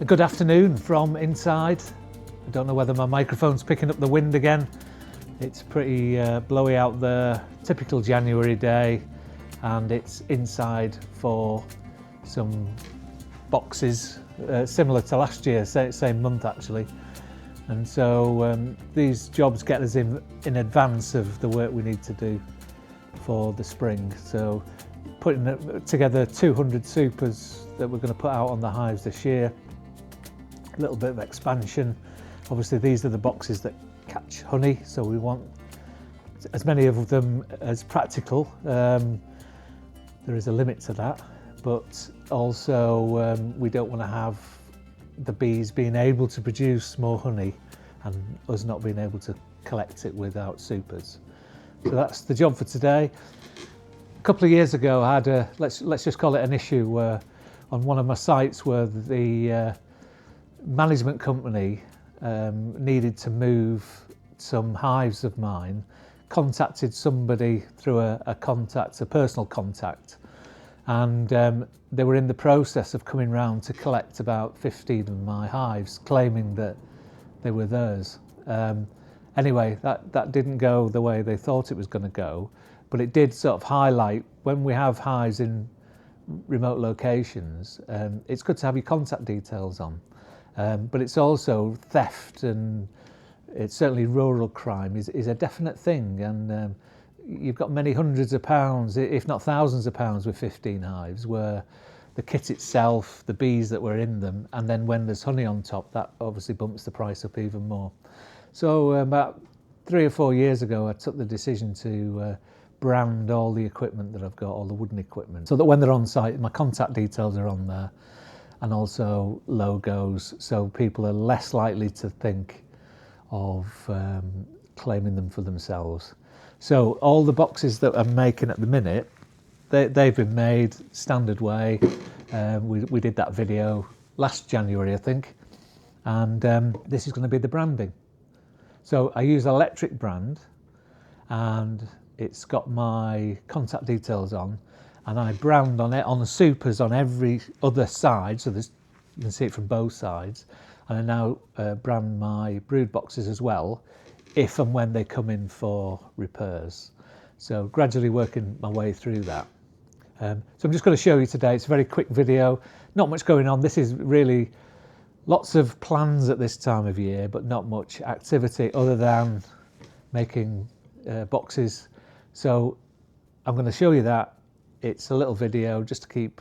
Good afternoon from inside. I don't know whether my microphone's picking up the wind again. It's pretty blowy out there, typical January day, and it's inside for some boxes similar to last year, same month actually. And so these jobs get us in advance of the work we need to do for the spring. So putting together 200 supers that we're going to put out on the hives this year. A little bit of expansion. Obviously these are the boxes that catch honey, so we want as many of them as practical. There is a limit to that, but also we don't want to have the bees being able to produce more honey and us not being able to collect it without supers. So that's the job for today. A couple of years ago I had let's just call it an issue where on one of my sites where the management company needed to move some hives of mine, contacted somebody through a personal contact, and they were in the process of coming round to collect about 15 of my hives, claiming that they were theirs. Anyway, that didn't go the way they thought it was going to go, but it did sort of highlight when we have hives in remote locations, it's good to have your contact details on. But it's also theft, and it's certainly rural crime is a definite thing, and you've got many hundreds of pounds, if not thousands of pounds, with 15 hives, where the kit itself, the bees that were in them, and then when there's honey on top, that obviously bumps the price up even more. So about 3 or 4 years ago I took the decision to brand all the equipment that I've got, all the wooden equipment, so that when they're on site my contact details are on there, and also logos, so people are less likely to think of claiming them for themselves. So all the boxes that I'm making at the minute, they've been made standard way. We did that video last January, I think, and this is going to be the branding. So I use electric brand, and it's got my contact details on, and I brand on it on the supers on every other side, so you can see it from both sides. And I now brand my brood boxes as well, if and when they come in for repairs. So gradually working my way through that. So I'm just going to show you today. It's a very quick video, not much going on. This is really lots of plans at this time of year, but not much activity other than making boxes. So I'm going to show you that. It's a little video just to keep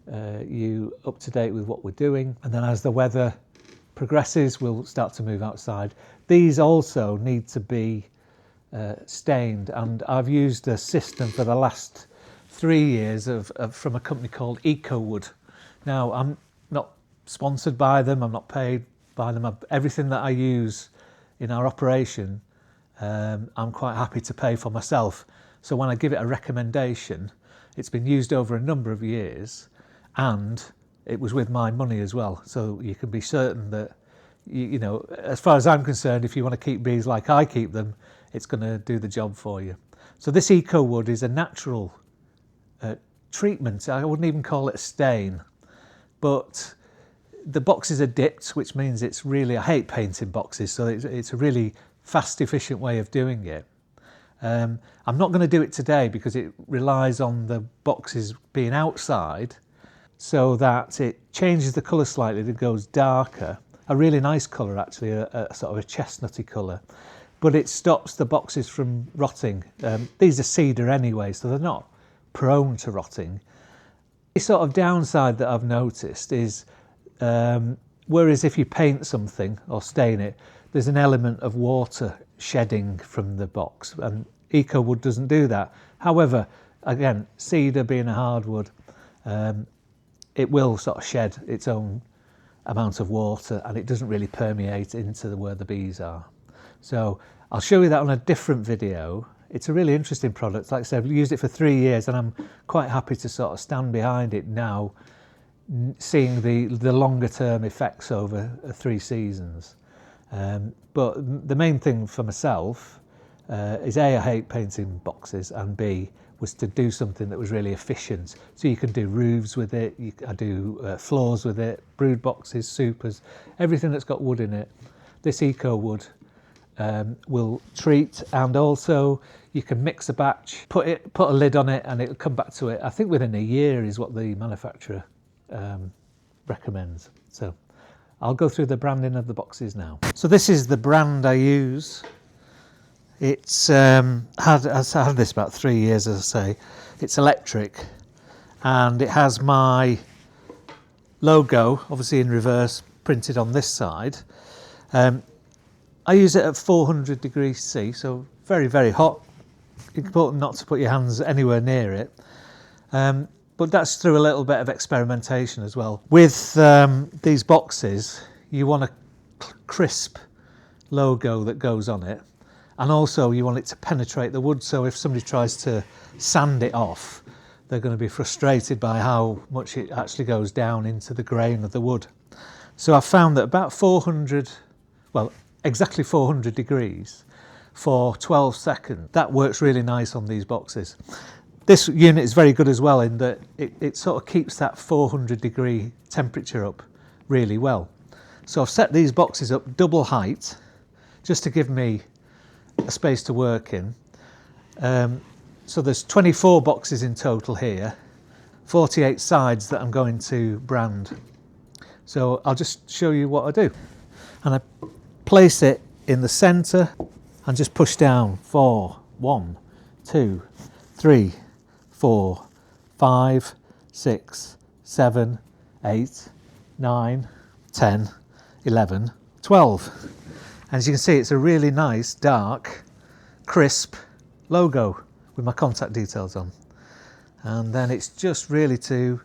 you up to date with what we're doing, and then as the weather progresses we'll start to move outside. These also need to be stained, and I've used a system for the last 3 years from a company called EcoWood. Now I'm not sponsored by them, I'm not paid by them. Everything that I use in our operation I'm quite happy to pay for myself, so when I give it a recommendation, it's been used over a number of years, and it was with my money as well. So you can be certain that, you know, as far as I'm concerned, if you want to keep bees like I keep them, it's going to do the job for you. So this EcoWood is a natural treatment. I wouldn't even call it a stain, but the boxes are dipped, which means it's really, I hate painting boxes, so it's a really fast, efficient way of doing it. I'm not going to do it today because it relies on the boxes being outside, so that it changes the colour slightly. It goes darker, a really nice colour actually, a sort of a chestnutty colour, but it stops the boxes from rotting. These are cedar anyway, so they're not prone to rotting. The sort of downside that I've noticed is whereas if you paint something or stain it, there's an element of water shedding from the box, and EcoWood doesn't do that. However, again, cedar being a hardwood, it will sort of shed its own amount of water, and it doesn't really permeate into where the bees are. So I'll show you that on a different video. It's a really interesting product. Like I said, I've used it for 3 years, and I'm quite happy to sort of stand behind it now, seeing the longer term effects over 3 seasons. But the main thing for myself, is A, I hate painting boxes, and B, was to do something that was really efficient. So you can do roofs with it, I do floors with it, brood boxes, supers, everything that's got wood in it. This eco wood will treat, and also you can mix a batch, put a lid on it, and it'll come back to it. I think within a year is what the manufacturer recommends. So I'll go through the branding of the boxes now. So this is the brand I use. It's I've had this about 3 years, as I say. It's electric, and it has my logo, obviously in reverse, printed on this side. I use it at 400 degrees C, so very, very hot. Important not to put your hands anywhere near it. But that's through a little bit of experimentation as well. With these boxes, you want a crisp logo that goes on it, and also you want it to penetrate the wood, so if somebody tries to sand it off, they're going to be frustrated by how much it actually goes down into the grain of the wood. So I found that about 400, well, exactly 400 degrees for 12 seconds, that works really nice on these boxes. This unit is very good as well in that it sort of keeps that 400 degree temperature up really well. So I've set these boxes up double height just to give me a space to work in. So there's 24 boxes in total here, 48 sides that I'm going to brand. So I'll just show you what I do. And I place it in the centre and just push down for 1, 2, 3, 4, 5, 6, 7, 8, 9, 10, 11, 12. And as you can see, it's a really nice, dark, crisp logo with my contact details on. And then it's just really to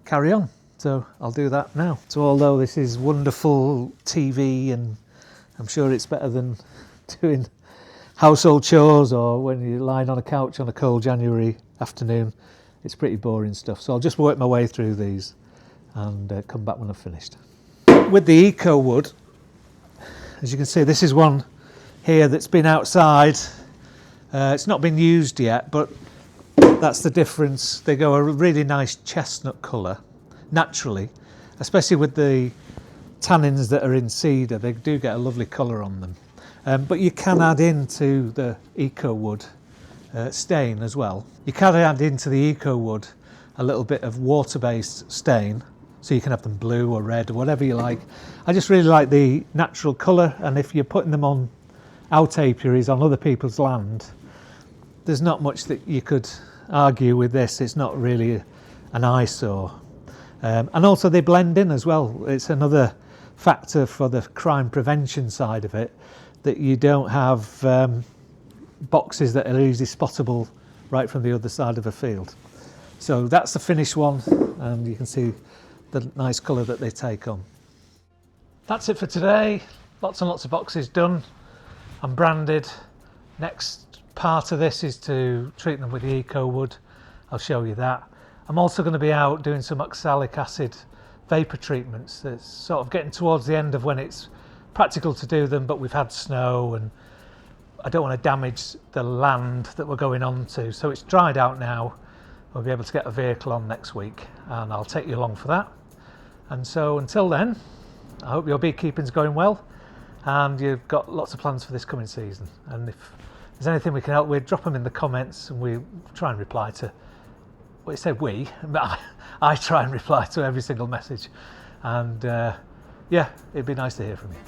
carry on. So I'll do that now. So although this is wonderful TV, and I'm sure it's better than doing household chores or when you're lying on a couch on a cold January afternoon, it's pretty boring stuff. So I'll just work my way through these and come back when I've finished. With the eco wood, as you can see, this is one here that's been outside. It's not been used yet, but that's the difference. They go a really nice chestnut colour naturally, especially with the tannins that are in cedar. They do get a lovely colour on them. But you can add into the eco wood stain as well. You can add into the eco wood a little bit of water-based stain, so you can have them blue or red or whatever you like. I just really like the natural colour, and if you're putting them on out apiaries on other people's land, there's not much that you could argue with this. It's not really an eyesore. And also they blend in as well. It's another factor for the crime prevention side of it, that you don't have boxes that are easily spottable right from the other side of a field. So that's the finished one, and you can see the nice colour that they take on. That's it for today. Lots and lots of boxes done and branded. Next part of this is to treat them with the eco wood. I'll show you that. I'm also going to be out doing some oxalic acid vapour treatments. It's sort of getting towards the end of when it's practical to do them, but we've had snow and I don't want to damage the land that we're going on to. So it's dried out now. We'll be able to get a vehicle on next week, and I'll take you along for that. And so until then, I hope your beekeeping's going well and you've got lots of plans for this coming season. And if there's anything we can help with, drop them in the comments and we'll try and reply to, well, it said we, but I try and reply to every single message. And yeah, it'd be nice to hear from you.